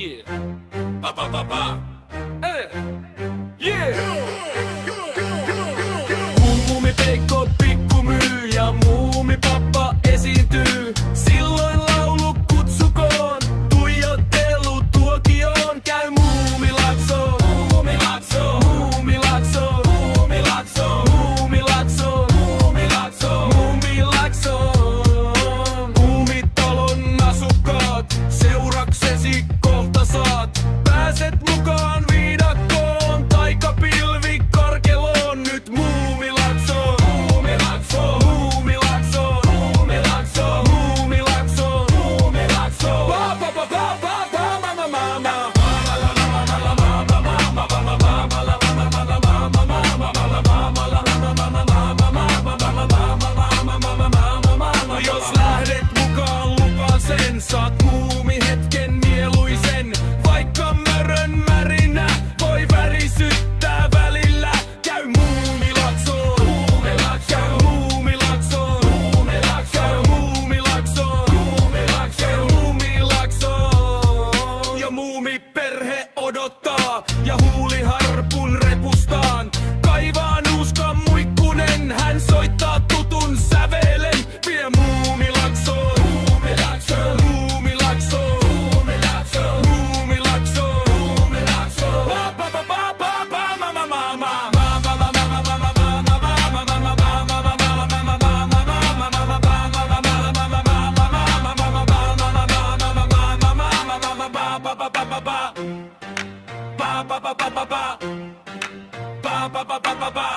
Yeah. Pa pa pa pa. Yeah. Muumipeikko pikku myy ja muumipappa esiintyy. Silloin laulu kutsukoon, tuijottelu tuokioon. Käy Muumilakso, Muumilakso, Muumilakso, Muumilakso, Muumilakso, Muumilakso, Muumilakso. Muumitalon asukkaat, seuraksesi kohta saat. Pääset mukaan viidakkoon, taikapilvi karkeloon. Nyt Muumilakso, Muumilakso, Muumilakso, Muumilakso, Muumilakso, Muumilakso. Pa pa pa pa pa pa ma ma ma ma. Jos lähdet mukaan, lupaan sen, saat muumihetken mieluisen. Vaikka mörön märinä voi värisyttää välillä. Käy Muumilakso, Muumilakso, käy Muumilakso, Muumilakso, käy Muumilakso, Muumilakso, käy Muumilakso. Ja muumiperhe odottaa ja huuliharpun repustaan. Kaivaa nuuskan muikkunen, hän soittaa tutun sävelen. Vie Muumilakso, Muumilakso, Muumilakso, Muumilakso, Muumilakso, Muumilakso. Pa pa pa pa pa pa ma ma ma ma. Ba ba ba ba ba ba. Ba ba ba ba ba ba.